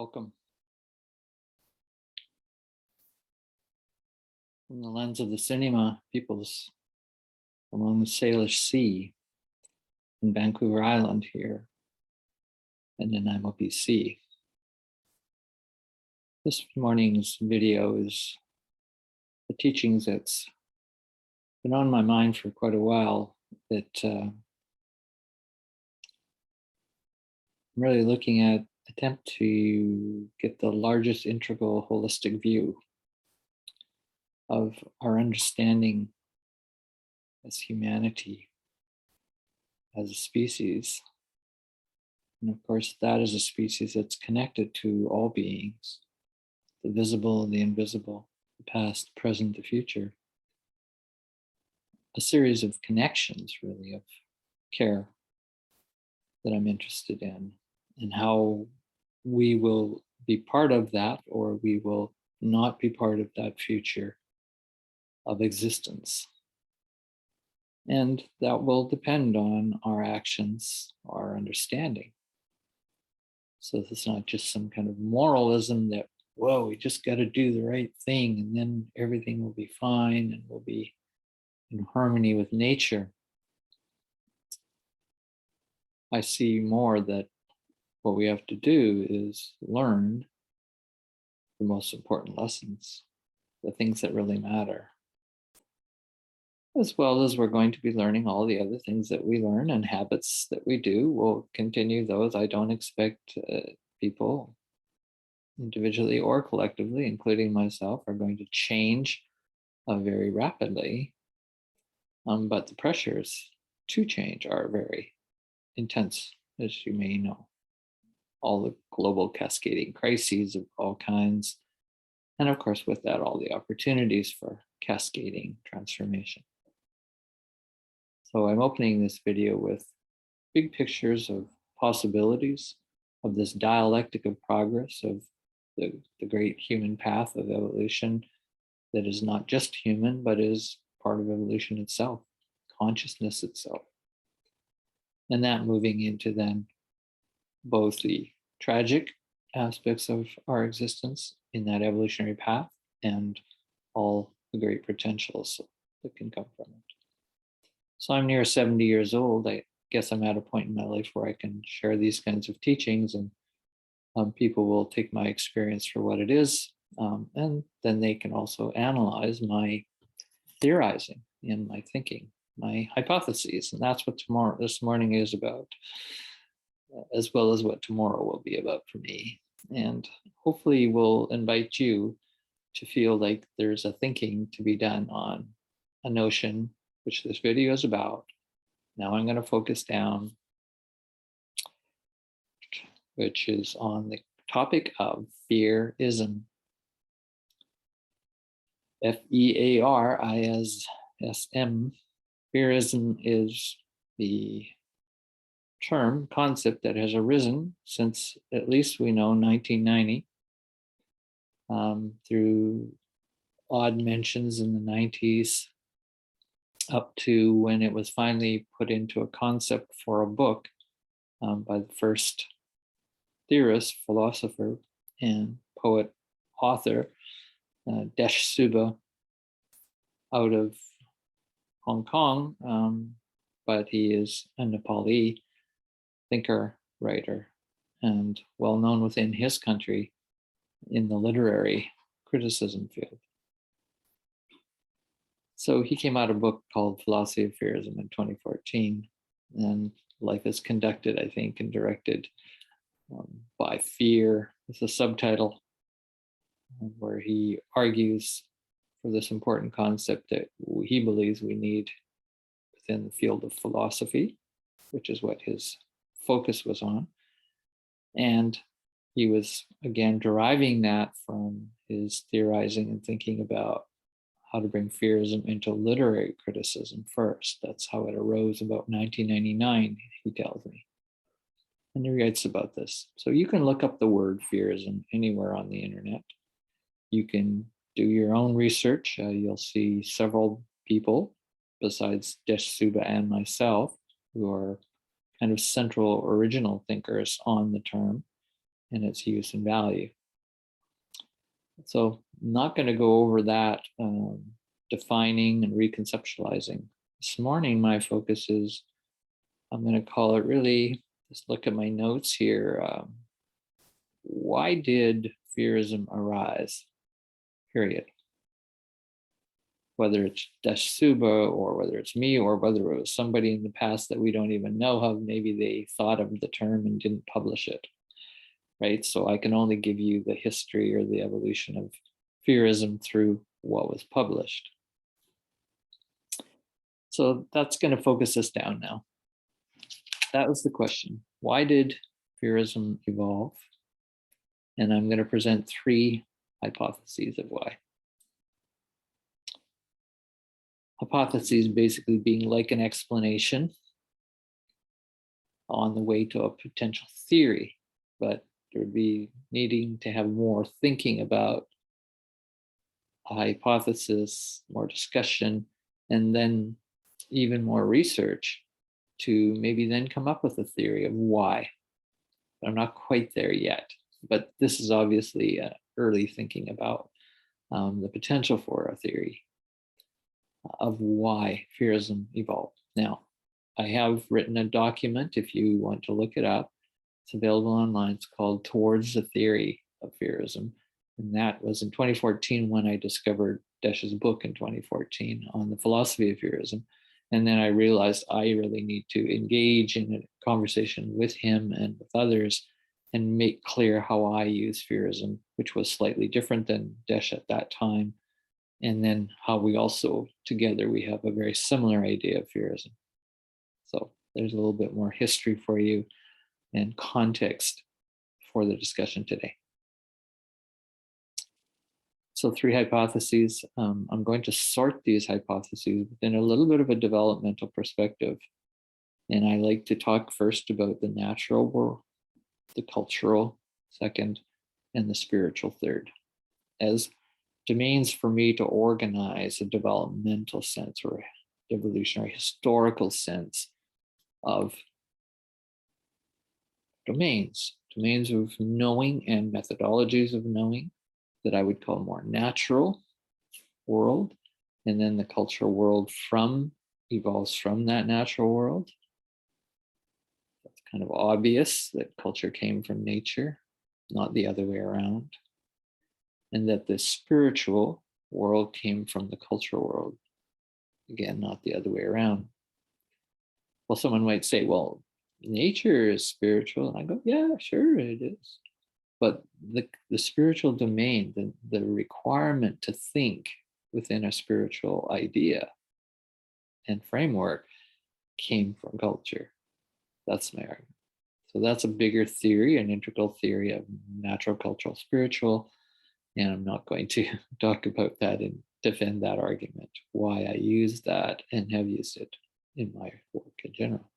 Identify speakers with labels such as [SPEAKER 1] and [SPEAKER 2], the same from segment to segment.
[SPEAKER 1] Welcome. From the lens of the cinema, peoples along the Salish Sea in Vancouver Island here in Nanaimo, BC. This morning's video is the teachings that's been on my mind for quite a while that I'm really looking at, attempt to get the largest integral holistic view of our understanding as humanity, as a species. And of course, that is a species that's connected to all beings, the visible and the invisible, the past, the present, the future. A series of connections, really, of care that I'm interested in, and how we will be part of that or we will not be part of that future of existence. And that will depend on our actions, our understanding. So it's not just some kind of moralism that, whoa, we just got to do the right thing and then everything will be fine and we'll be in harmony with nature. I see more that what we have to do is learn the most important lessons, the things that really matter. As well as we're going to be learning all the other things that we learn and habits that we do. We'll continue those. I don't expect people individually or collectively, including myself, are going to change very rapidly. But the pressures to change are very intense, as you may know. All the global cascading crises of all kinds. And of course, with that, all the opportunities for cascading transformation. So I'm opening this video with big pictures of possibilities of this dialectic of progress of the great human path of evolution that is not just human, but is part of evolution itself, consciousness itself. And that moving into then both the tragic aspects of our existence in that evolutionary path and all the great potentials that can come from it. So I'm near 70 years old. I guess I'm at a point in my life where I can share these kinds of teachings, and people will take my experience for what it is. And then they can also analyze my theorizing and my thinking, my hypotheses. And that's what this morning is about, as well as what tomorrow will be about for me. And hopefully we'll invite you to feel like there's a thinking to be done on a notion, which this video is about. Now I'm going to focus down, which is on the topic of Fear-Ism. F-E-A-R-I-S-M. Fear-Ism is the term, concept that has arisen since at least we know 1990, through odd mentions in the 90s, up to when it was finally put into a concept for a book by the first theorist, philosopher, and poet author, Desh Subba, out of Hong Kong, but he is a Nepali thinker, writer, and well known within his country in the literary criticism field. So he came out a book called Philosophy of Fearism in 2014, and Life is Conducted, I think, and Directed by Fear. It's a subtitle where he argues for this important concept that he believes we need within the field of philosophy, which is what his focus was on. And he was, again, deriving that from his theorizing and thinking about how to bring Fearism into literary criticism first. That's how it arose about 1999, he tells me. And he writes about this. So you can look up the word Fearism anywhere on the internet. You can do your own research. You'll see several people besides Desh Subba and myself who are kind of central original thinkers on the term. and its use and value. So I'm not going to go over that, defining and reconceptualizing. This morning, my focus is, I'm going to call it really, just look at my notes here. Why did Fearism arise? Period. Whether it's Desh Subba, or whether it's me, or whether it was somebody in the past that we don't even know of, maybe they thought of the term and didn't publish it, right? So I can only give you the history or the evolution of Fearism through what was published. So that's going to focus us down now. That was the question. Why did Fearism evolve? And I'm going to present 3 hypotheses of why. Hypotheses basically being like an explanation on the way to a potential theory, but there would be needing to have more thinking about a hypothesis, more discussion, and then even more research to maybe then come up with a theory of why. But I'm not quite there yet, but this is obviously early thinking about the potential for a theory of why Fearism evolved. Now, I have written a document, if you want to look it up. It's available online. It's called Towards the Theory of Fearism. And that was in 2014 when I discovered Desh's book in 2014 on the philosophy of Fearism. And then I realized I really need to engage in a conversation with him and with others and make clear how I use Fearism, which was slightly different than Desh at that time. And then how we also, together, we have a very similar idea of Fearism. So there's a little bit more history for you and context for the discussion today. So 3 hypotheses. I'm going to sort these hypotheses within a little bit of a developmental perspective. And I like to talk first about the natural world, the cultural second, and the spiritual third, as domains for me to organize a developmental sense or evolutionary historical sense of domains of knowing and methodologies of knowing that I would call more natural world, and then the cultural world evolves from that natural world. That's kind of obvious that culture came from nature, not the other way around. And that the spiritual world came from the cultural world. Again, not the other way around. Well, someone might say, well, nature is spiritual. And I go, yeah, sure it is. But the spiritual domain, the requirement to think within a spiritual idea and framework came from culture. That's my argument. So that's a bigger theory, an integral theory of natural, cultural, spiritual. And I'm not going to talk about that and defend that argument, why I use that and have used it in my work in general.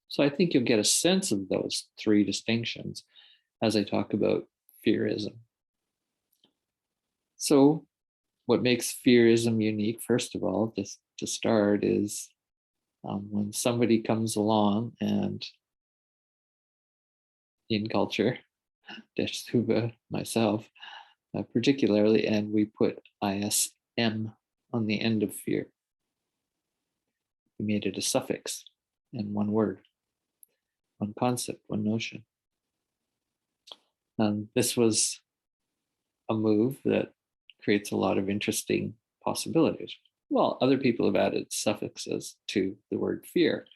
[SPEAKER 1] So I think you'll get a sense of those 3 distinctions as I talk about Fearism. So what makes Fearism unique, first of all, just to start, is when somebody comes along and in culture, Desh Subba, myself, particularly, and we put ISM on the end of fear. We made it a suffix and one word, one concept, one notion. This was a move that creates a lot of interesting possibilities. Well, other people have added suffixes to the word fear.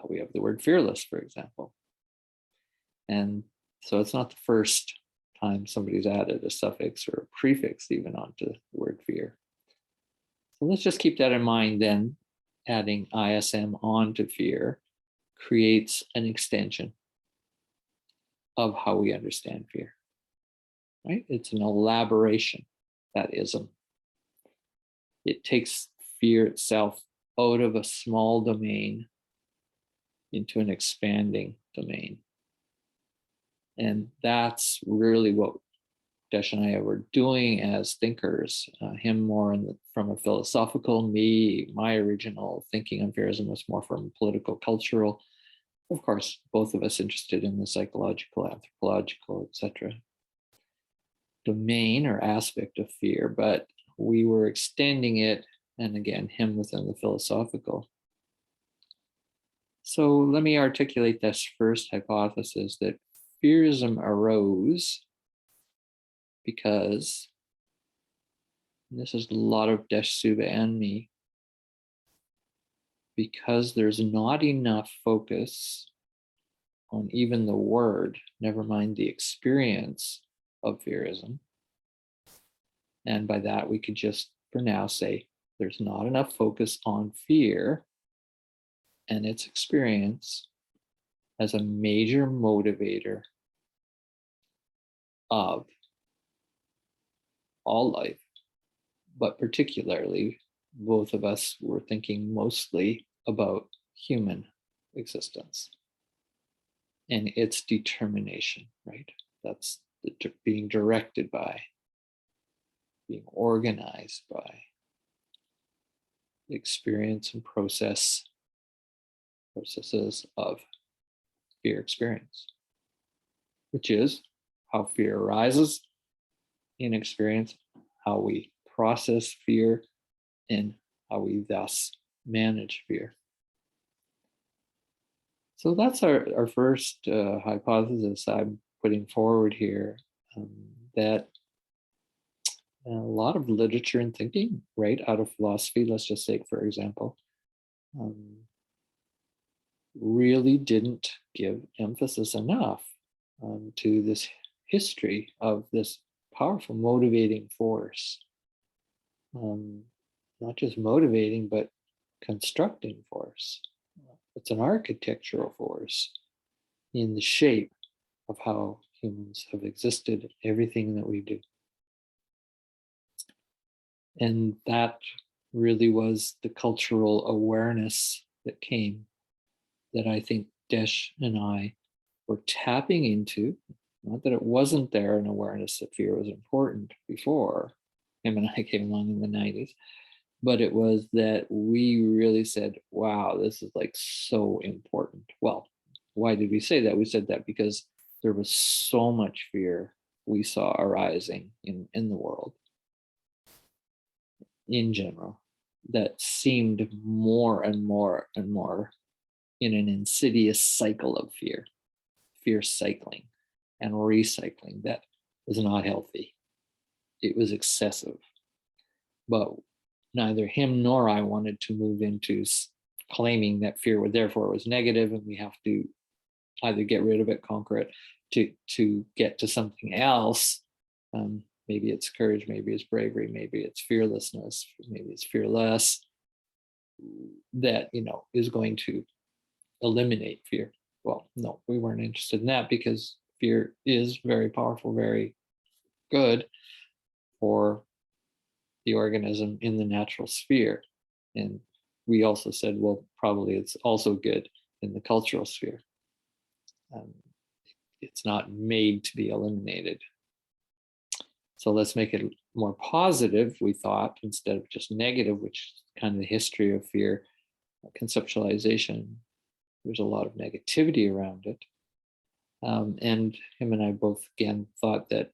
[SPEAKER 1] We have the word fearless, for example. And so it's not the first time somebody's added a suffix or a prefix even onto the word fear. So let's just keep that in mind then. Adding ISM onto fear creates an extension of how we understand fear, right? It's an elaboration, that ism. It takes fear itself out of a small domain into an expanding domain. And that's really what Desh and I were doing as thinkers. Him more from a philosophical, my original thinking on Fearism was more from political, cultural. of course, both of us interested in the psychological, anthropological, etc. domain or aspect of fear, but we were extending it, and again, him within the philosophical. So let me articulate this first hypothesis, that fearism arose because, and this is a lot of Desh Subba and me, because there's not enough focus on even the word, never mind the experience of fearism. And by that, we could just, for now, say there's not enough focus on fear and its experience as a major motivator of all life, but particularly, both of us were thinking mostly about human existence and its determination, right? That's being directed by, being organized by the experience and processes of fear experience, which is how fear arises in experience, how we process fear, and how we thus manage fear. So that's our first hypothesis I'm putting forward here, that a lot of literature and thinking right out of philosophy, let's just say, for example, really didn't give emphasis enough to this history of this powerful motivating force. Not just motivating, but constructing force. It's an architectural force in the shape of how humans have existed, everything that we do. And that really was the cultural awareness that came, that I think Desh and I were tapping into. Not that it wasn't there, an awareness that fear was important before him and I came along in the 90s, but it was that we really said, wow, this is like so important. Well, why did we say that? We said that because there was so much fear we saw arising in the world in general, that seemed more and more and more in an insidious cycle of fear cycling and recycling that was not healthy. It was excessive. But neither him nor I wanted to move into claiming that fear therefore was negative and we have to either get rid of it, conquer it, to get to something else. Maybe it's courage, maybe it's bravery, maybe it's fearlessness, maybe it's fearless, that, is going to eliminate fear. Well, no, we weren't interested in that, because fear is very powerful, very good for the organism in the natural sphere. And we also said, well, probably it's also good in the cultural sphere. It's not made to be eliminated. So let's make it more positive, we thought, instead of just negative, which is kind of the history of fear conceptualization. There's a lot of negativity around it. And him and I both, again, thought that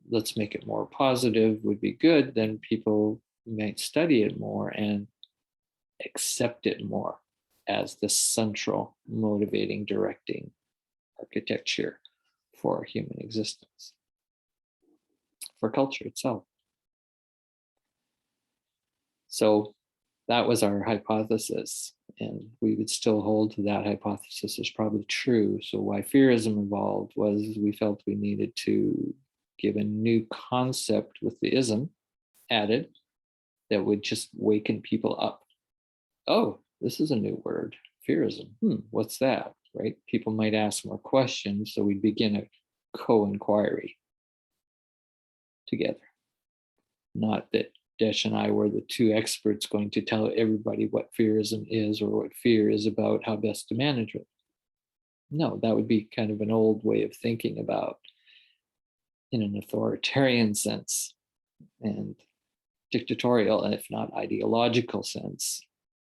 [SPEAKER 1] let's make it more positive would be good. Then people might study it more and accept it more as the central motivating, directing architecture for human existence, for culture itself. So that was our hypothesis, and we would still hold to that hypothesis as probably true. So why Fearism evolved was we felt we needed to give a new concept with the ism added that would just waken people up. Oh, this is a new word, Fearism. What's that, right? People might ask more questions, so we'd begin a co-inquiry together. Not that Desh and I were the two experts going to tell everybody what fearism is or what fear is about, how best to manage it. No, that would be kind of an old way of thinking about, in an authoritarian sense and dictatorial, and if not ideological sense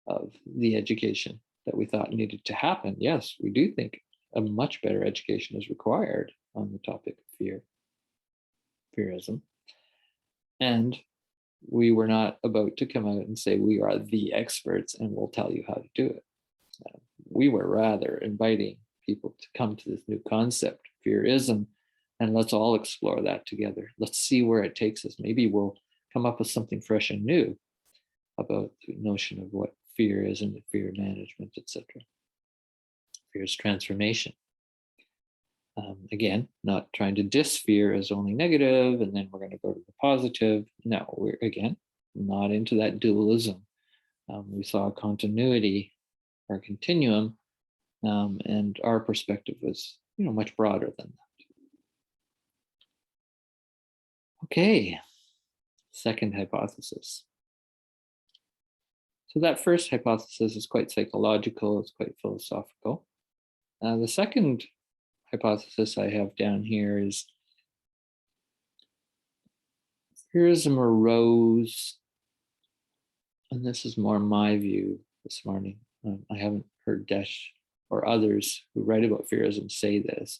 [SPEAKER 1] of the education that we thought needed to happen. Yes, we do think a much better education is required on the topic of fearism. And we were not about to come out and say we are the experts and we'll tell you how to do it. We were rather inviting people to come to this new concept, Fearism, and let's all explore that together. Let's see where it takes us. Maybe we'll come up with something fresh and new about the notion of what fear is and the fear management, etc. Fear's transformation. Again, not trying to diss fear as only negative, and then we're going to go to the positive. No, we're again not into that dualism. We saw a continuity or continuum, and our perspective was, much broader than that. Okay, second hypothesis. So that first hypothesis is quite psychological, it's quite philosophical. The second hypothesis I have down here is Fearism arose, and this is more my view this morning. I haven't heard Desh or others who write about Fearism say this.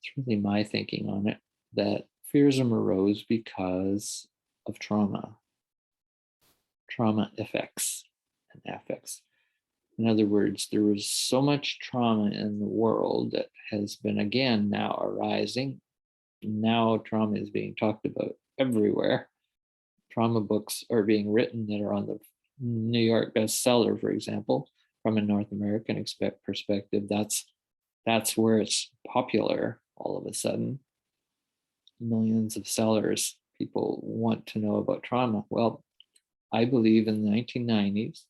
[SPEAKER 1] It's really my thinking on it, that Fearism arose because of trauma effects and affects. In other words, there was so much trauma in the world that has been again now arising. Now trauma is being talked about everywhere. Trauma books are being written that are on the New York bestseller, for example, from a North American perspective. That's where it's popular all of a sudden. Millions of sellers, people want to know about trauma. Well, I believe in the 1990s,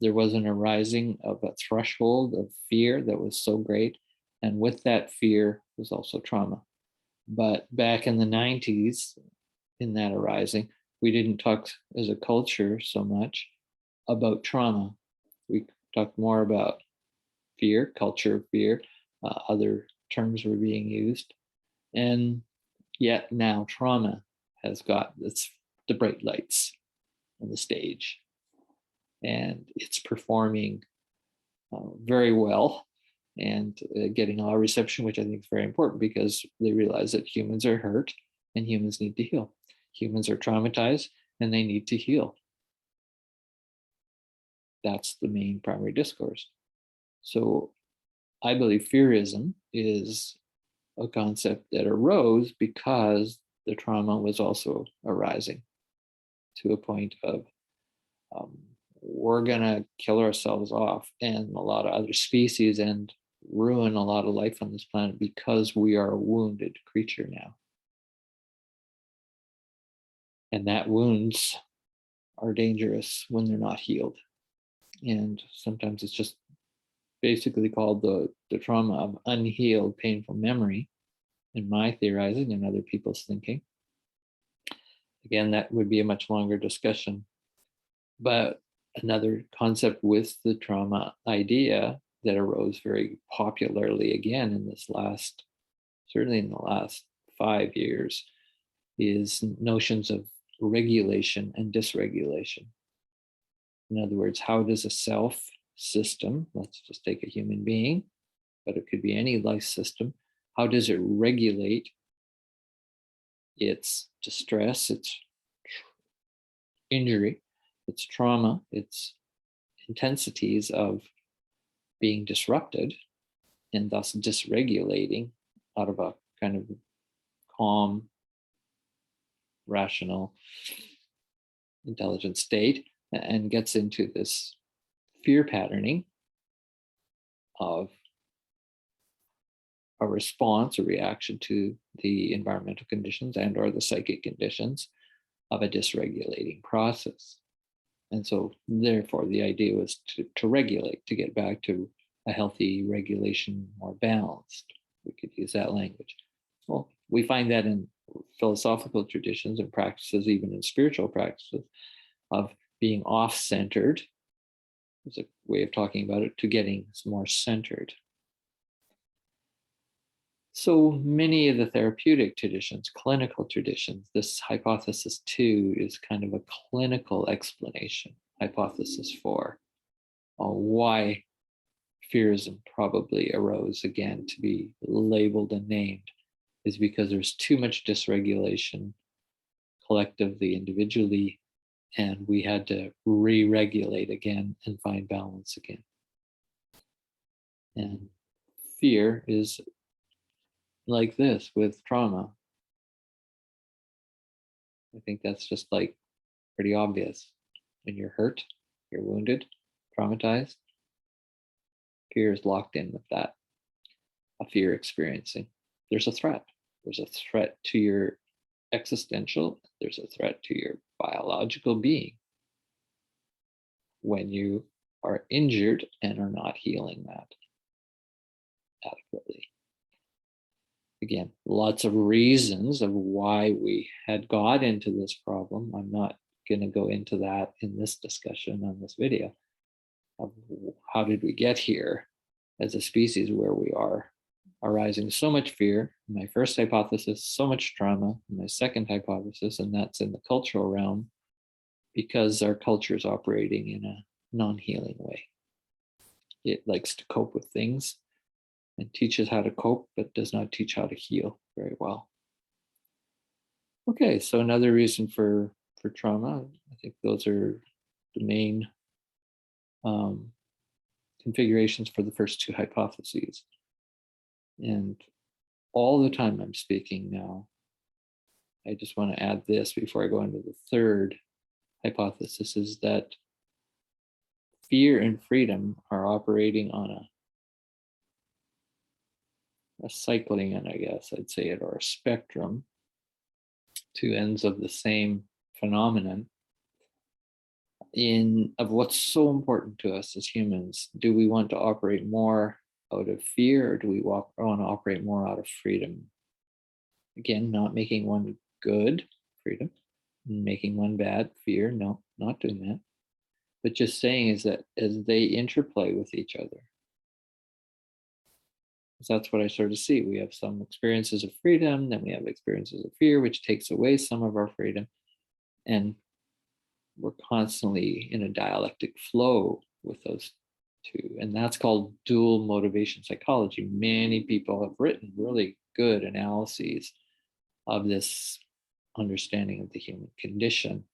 [SPEAKER 1] there was an arising of a threshold of fear that was so great. And with that fear was also trauma. But back in the 90s, in that arising, we didn't talk as a culture so much about trauma. We talked more about fear, culture of fear, other terms were being used. And yet now trauma has got the bright lights on the stage. And it's performing very well and getting a lot of reception, which I think is very important because they realize that humans are hurt and humans need to heal. Humans are traumatized and they need to heal. That's the main primary discourse. So I believe fearism is a concept that arose because the trauma was also arising to a point of we're going to kill ourselves off and a lot of other species and ruin a lot of life on this planet because we are a wounded creature now. And that wounds are dangerous when they're not healed. And sometimes it's just basically called the trauma of unhealed painful memory, in my theorizing and other people's thinking. Again, that would be a much longer discussion. But another concept with the trauma idea that arose very popularly again in this certainly in the last 5 years, is notions of regulation and dysregulation. In other words, how does a self system, let's just take a human being, but it could be any life system, how does it regulate its distress, its injury, its trauma, its intensities of being disrupted and thus dysregulating out of a kind of calm, rational, intelligent state, and gets into this fear patterning of a response or reaction to the environmental conditions and or the psychic conditions of a dysregulating process. And so therefore the idea was to regulate, to get back to a healthy regulation, more balanced. We could use that language. Well, we find that in philosophical traditions and practices, even in spiritual practices, of being off-centered, is a way of talking about it, to getting more centered. So many of the therapeutic traditions, clinical traditions, this hypothesis 2 is kind of a clinical explanation. Hypothesis 4 why Fearism probably arose again to be labeled and named is because there's too much dysregulation collectively, individually, and we had to re-regulate again and find balance again. And fear is like this with trauma. I think that's just like pretty obvious. When you're hurt, you're wounded, traumatized, fear is locked in with that, a fear experiencing. There's a threat. There's a threat to your existential, there's a threat to your biological being when you are injured and are not healing that adequately. Again, lots of reasons of why we had got into this problem. I'm not going to go into that in this discussion on this video of how did we get here as a species where we are arising so much fear. My first hypothesis, so much trauma. My second hypothesis, and that's in the cultural realm, because our culture is operating in a non-healing way. It likes to cope with things and teaches how to cope, but does not teach how to heal very well. Okay, so another reason for trauma, I think those are the main configurations for the first two hypotheses. And all the time I'm speaking now, I just want to add this before I go into the third hypothesis, is that fear and freedom are operating on a cycling, and I guess I'd say it, or a spectrum, two ends of the same phenomenon of what's so important to us as humans. Do we want to operate more out of fear, or do we want to operate more out of freedom? Again, not making one good, freedom, making one bad, fear, no, not doing that. But just saying is that as they interplay with each other, that's what I sort of see. We have some experiences of freedom, then we have experiences of fear, which takes away some of our freedom. And we're constantly in a dialectic flow with those two. And that's called dual motivation psychology. Many people have written really good analyses of this understanding of the human condition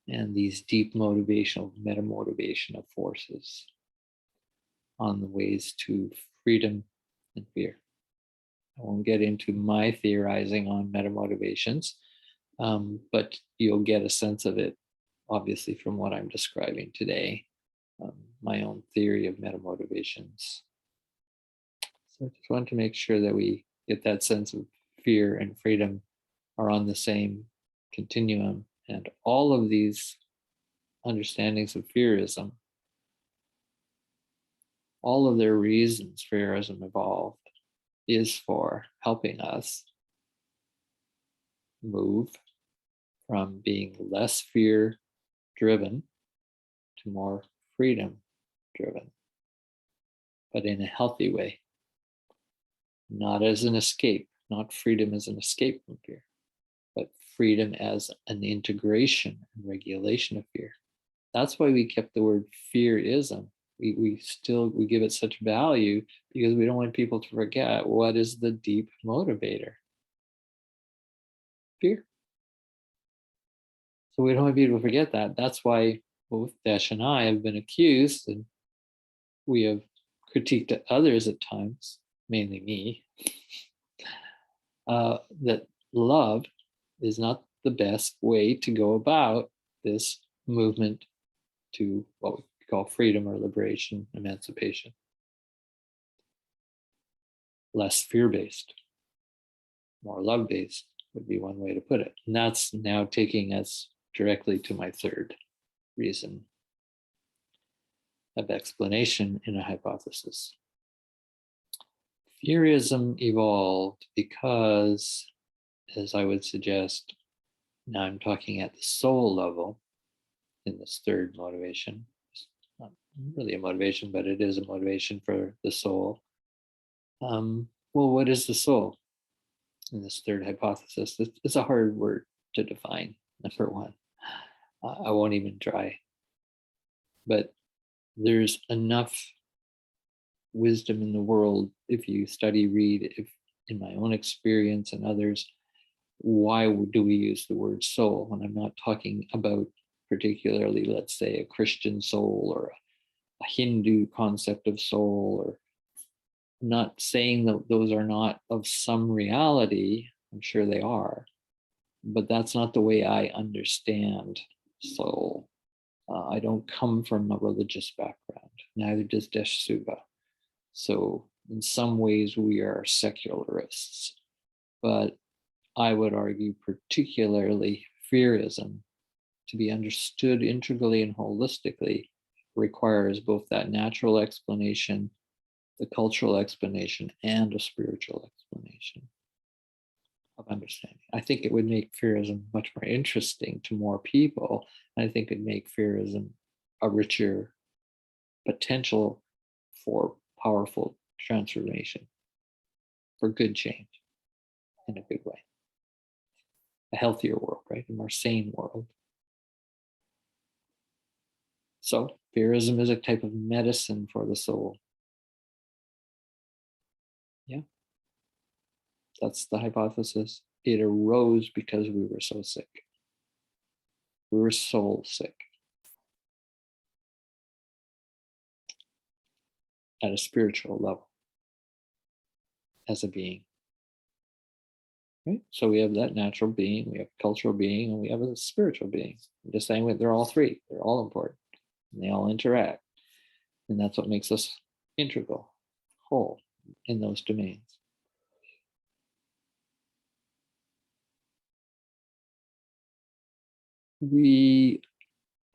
[SPEAKER 1] and these deep motivational, meta-motivational forces on the ways to freedom and fear. I won't get into my theorizing on meta-motivations, but you'll get a sense of it, obviously, from what I'm describing today, my own theory of meta-motivations. So I just want to make sure that we get that sense of fear and freedom are on the same continuum. And all of these understandings of fearism, all of their reasons Fearism evolved is for helping us move from being less fear driven to more freedom driven, but in a healthy way, not as an escape, not freedom as an escape from fear, but freedom as an integration and regulation of fear. That's why we kept the word fearism. We give it such value because we don't want people to forget what is the deep motivator. Fear. So we don't want people to forget that. That's why both Desh and I have been accused, and we have critiqued others at times, mainly me, that love is not the best way to go about this movement to what we call freedom or liberation, emancipation. Less fear-based, more love-based would be one way to put it. And that's now taking us directly to my third reason of explanation in a hypothesis. Fearism evolved because, as I would suggest, now I'm talking at the soul level in this third motivation. It's not really a motivation, but it is a motivation for the soul. Well, what is the soul in this third hypothesis? It's a hard word to define, number one. I won't even try. But there's enough wisdom in the world if you study, read, if in my own experience and others, why do we use the word soul? And I'm not talking about particularly, let's say, a Christian soul or a Hindu concept of soul, or I'm not saying that those are not of some reality. I'm sure they are, but that's not the way I understand soul. I don't come from a religious background, neither does Desh Subba. So in some ways we are secularists, but I would argue particularly Fearism, to be understood integrally and holistically, requires both that natural explanation, the cultural explanation, and a spiritual explanation of understanding. I think it would make Fearism much more interesting to more people. I think it'd make Fearism a richer potential for powerful transformation, for good change in a good way. A healthier world, right? A more sane world. So Fearism is a type of medicine for the soul. Yeah. That's the hypothesis. It arose because we were so sick. We were soul sick. At a spiritual level. As a being. Right? So we have that natural being, we have a cultural being, and we have a spiritual being. I'm just saying they're all three. They're all important. And they all interact. And that's what makes us integral, whole in those domains. We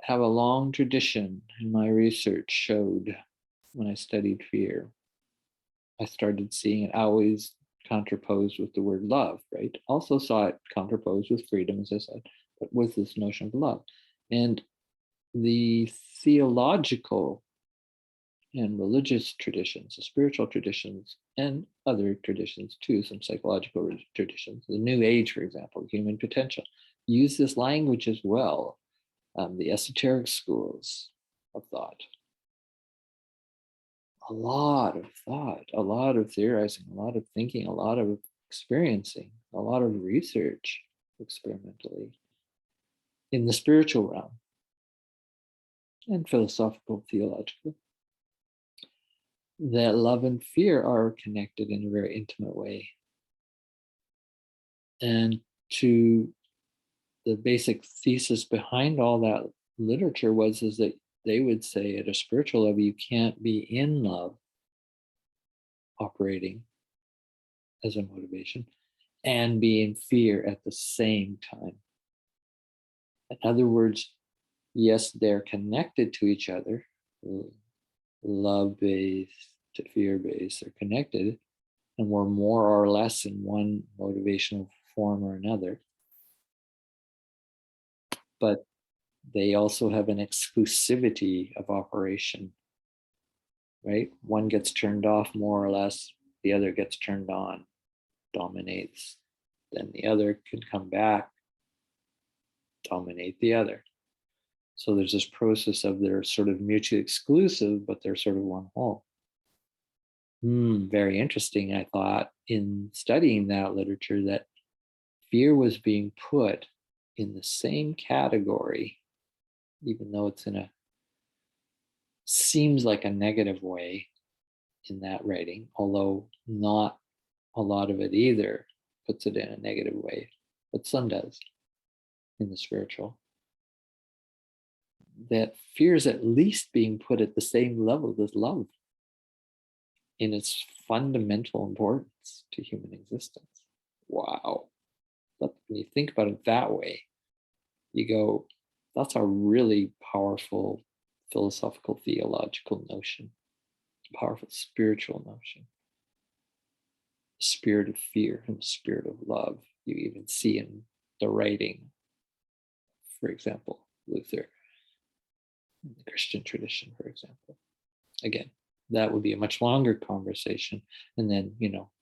[SPEAKER 1] have a long tradition, and my research showed when I studied fear, I started seeing it always contraposed with the word love, right? Also saw it contraposed with freedom, as I said, but with this notion of love. And the theological and religious traditions, the spiritual traditions, and other traditions too, some psychological traditions, the New Age, for example, human potential, use this language as well. The esoteric schools of thought. A lot of thought, a lot of theorizing, a lot of thinking, a lot of experiencing, a lot of research experimentally in the spiritual realm and philosophical, theological, that love and fear are connected in a very intimate way. And to the basic thesis behind all that literature is that they would say at a spiritual level, you can't be in love operating as a motivation and be in fear at the same time. In other words, yes, they're connected to each other. Love-based to fear-based, they're connected, and we're more or less in one motivational form or another. But they also have an exclusivity of operation, right? One gets turned off more or less, the other gets turned on, dominates, then the other can come back, dominate the other. So there's this process of they're sort of mutually exclusive, but they're sort of one whole. Very interesting, I thought, in studying that literature, that fear was being put in the same category, even though it's in a, seems like a negative way in that writing, although not a lot of it either puts it in a negative way, but some does in the spiritual. That fear is at least being put at the same level as love in its fundamental importance to human existence. Wow. But when you think about it that way, you go, that's a really powerful philosophical, theological notion, a powerful spiritual notion. The spirit of fear and the spirit of love, you even see in the writing, for example, Luther, in the Christian tradition, for example. Again, that would be a much longer conversation. And then,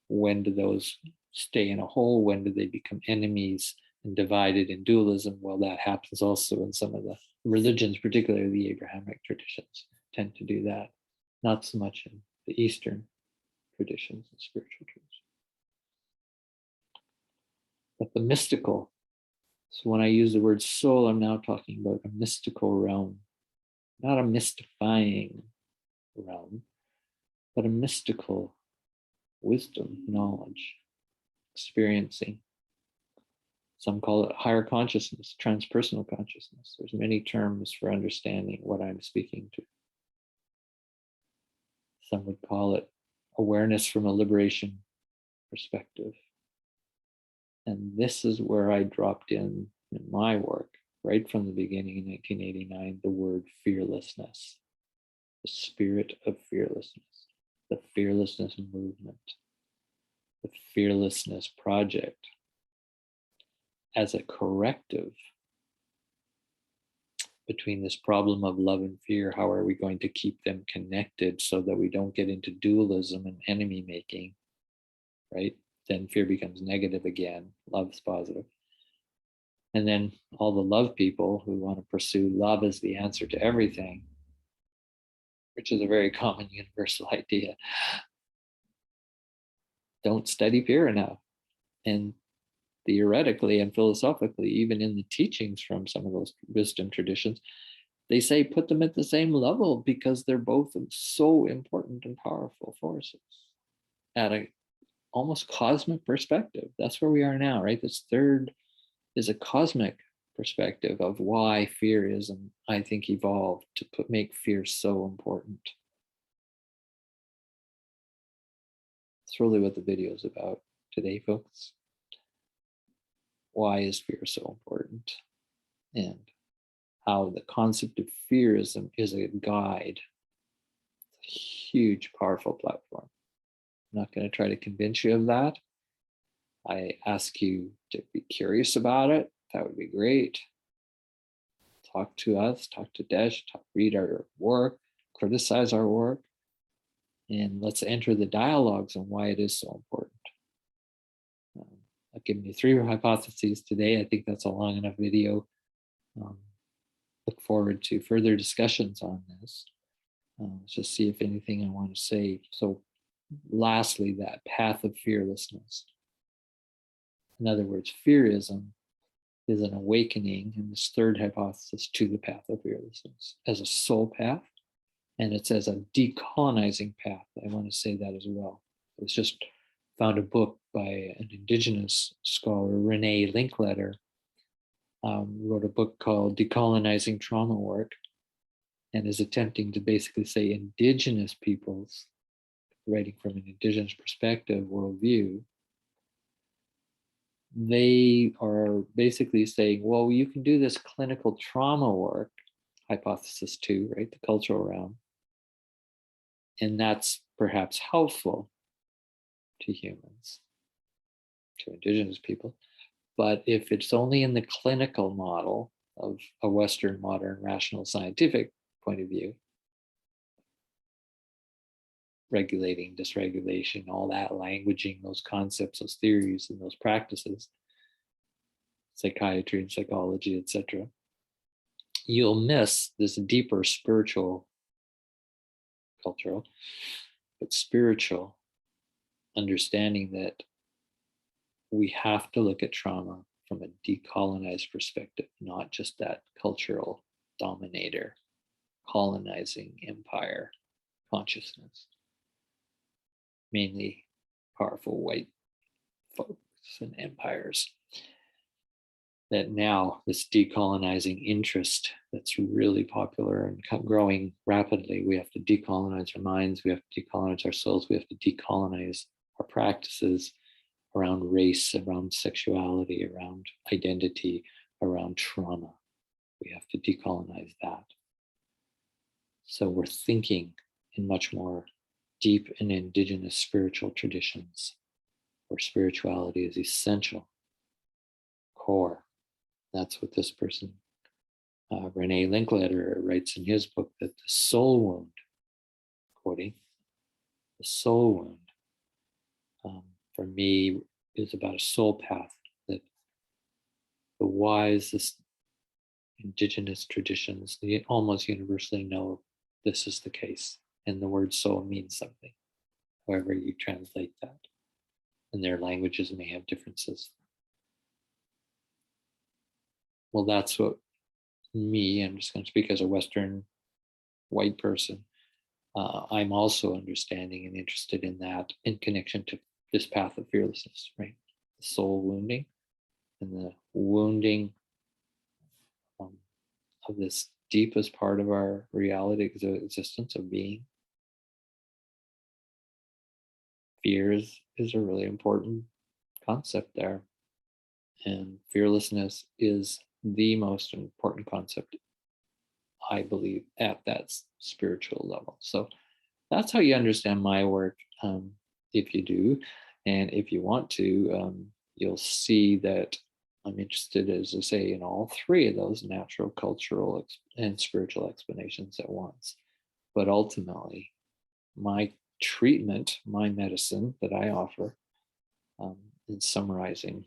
[SPEAKER 1] when do those stay in a whole? When do they become enemies and divided in dualism? Well, that happens also in some of the religions, particularly the Abrahamic traditions, tend to do that, not so much in the Eastern traditions and spiritual traditions. But the mystical, so when I use the word soul, I'm now talking about a mystical realm, not a mystifying realm, but a mystical wisdom, knowledge, experiencing. Some call it higher consciousness, transpersonal consciousness. There's many terms for understanding what I'm speaking to. Some would call it awareness from a liberation perspective. And this is where I dropped in my work, right from the beginning in 1989, the word fearlessness, the spirit of fearlessness, the fearlessness movement, the fearlessness project as a corrective between this problem of love and fear. How are we going to keep them connected so that we don't get into dualism and enemy making, right? Then fear becomes negative again, love's positive. And then all the love people who want to pursue love as the answer to everything, which is a very common universal idea, don't study fear enough. And theoretically and philosophically, even in the teachings from some of those wisdom traditions, they say put them at the same level because they're both so important and powerful forces at a almost cosmic perspective. That's where we are now, right? This third is a cosmic perspective of why Fearism, I think, evolved to make fear so important. That's really what the video is about today, folks. Why is fear so important? And how the concept of Fearism is a guide. It's a huge, powerful platform. I'm not going to try to convince you of that. I ask you to be curious about it. That would be great. Talk to us, talk to Desh, read our work, criticize our work, and let's enter the dialogues on why it is so important. I've given you 3 hypotheses today. I think that's a long enough video. Look forward to further discussions on this. Let's just see if anything I want to say. So lastly, that path of fearlessness. In other words, Fearism is an awakening in this third hypothesis to the path of fearlessness as a soul path, and it's as a decolonizing path. I want to say that as well. I was just found a book by an indigenous scholar, Renee Linklater, wrote a book called Decolonizing Trauma Work, and is attempting to basically say indigenous peoples, writing from an indigenous perspective, worldview, they are basically saying, well, you can do this clinical trauma work, hypothesis 2, right, the cultural realm, and that's perhaps helpful to humans, to indigenous people. But if it's only in the clinical model of a Western, modern, rational, scientific point of view, regulating, dysregulation, all that languaging, those concepts, those theories, and those practices, psychiatry and psychology, etc., you'll miss this deeper spiritual, cultural, but spiritual understanding that we have to look at trauma from a decolonized perspective, not just that cultural dominator, colonizing empire consciousness, mainly powerful white folks and empires. That now this decolonizing interest that's really popular and growing rapidly, we have to decolonize our minds, we have to decolonize our souls, we have to decolonize our practices around race, around sexuality, around identity, around trauma. We have to decolonize that. So we're thinking in much more deep and indigenous spiritual traditions where spirituality is essential, core. That's what this person, Renee Linklater, writes in his book, that the soul wound, quoting, the soul wound, for me, is about a soul path that the wisest indigenous traditions almost universally know this is the case. And the word soul means something, however you translate that. And their languages may have differences. Well, that's what I'm just going to speak as a Western white person. I'm also understanding and interested in that in connection to this path of fearlessness, right? The soul wounding and the wounding of this deepest part of our reality existence of being. Fear is a really important concept there. And fearlessness is the most important concept, I believe, at that spiritual level. So that's how you understand my work, if you do. And if you want to, you'll see that I'm interested, as I say, in all three of those natural, cultural, and spiritual explanations at once. But ultimately, my treatment, my medicine that I offer, in summarizing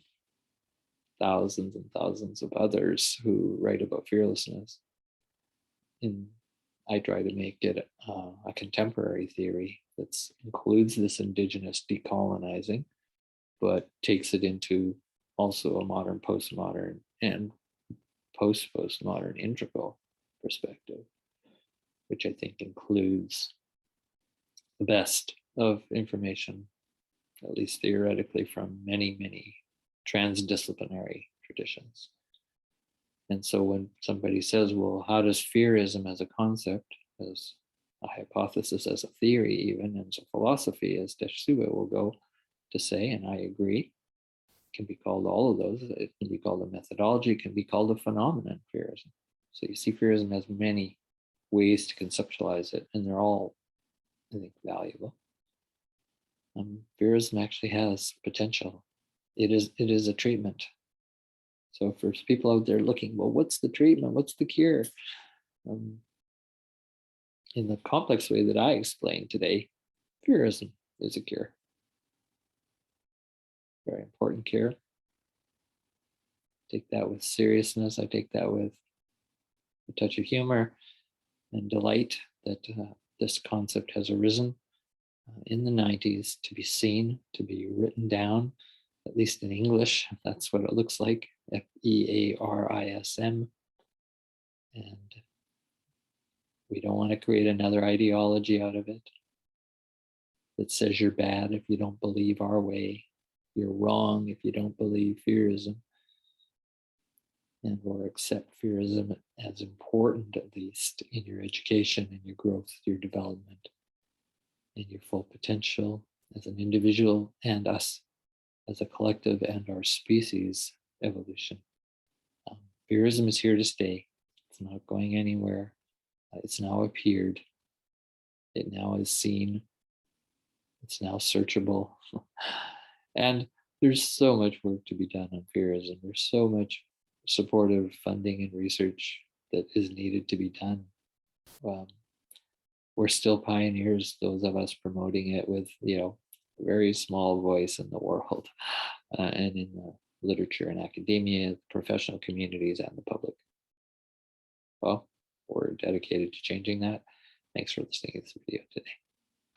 [SPEAKER 1] thousands and thousands of others who write about fearlessness, I try to make it a contemporary theory that includes this indigenous decolonizing, but takes it into also a modern, postmodern, and post-postmodern integral perspective, which I think includes the best of information, at least theoretically, from many, many transdisciplinary traditions. And so when somebody says, well, how does fearism as a concept, as a hypothesis, as a theory, even as a philosophy, as Desh Subba will go to say, and I agree, can be called all of those. It can be called a methodology, it can be called a phenomenon, fearism. So you see, fearism has many ways to conceptualize it, and they're all, I think, valuable. Fearism actually has potential. It is a treatment. So for people out there looking, well, what's the treatment? What's the cure? In the complex way that I explained today, fearism is a cure. Very important cure. Take that with seriousness. I take that with a touch of humor and delight that this concept has arisen in the 90s to be seen, to be written down, at least in English. That's what it looks like, Fearism. And we don't want to create another ideology out of it that says you're bad if you don't believe our way. You're wrong if you don't believe fearism. And or accept fearism as important, at least in your education and your growth, your development, and your full potential as an individual and us as a collective and our species evolution. Fearism is here to stay. It's not going anywhere. It's now appeared. It now is seen. It's now searchable. And there's so much work to be done on fearism. There's so much supportive funding and research that is needed to be done. We're still pioneers, those of us promoting it with, a very small voice in the world and in the literature and academia, professional communities, and the public. Well, we're dedicated to changing that. Thanks for listening to this video today.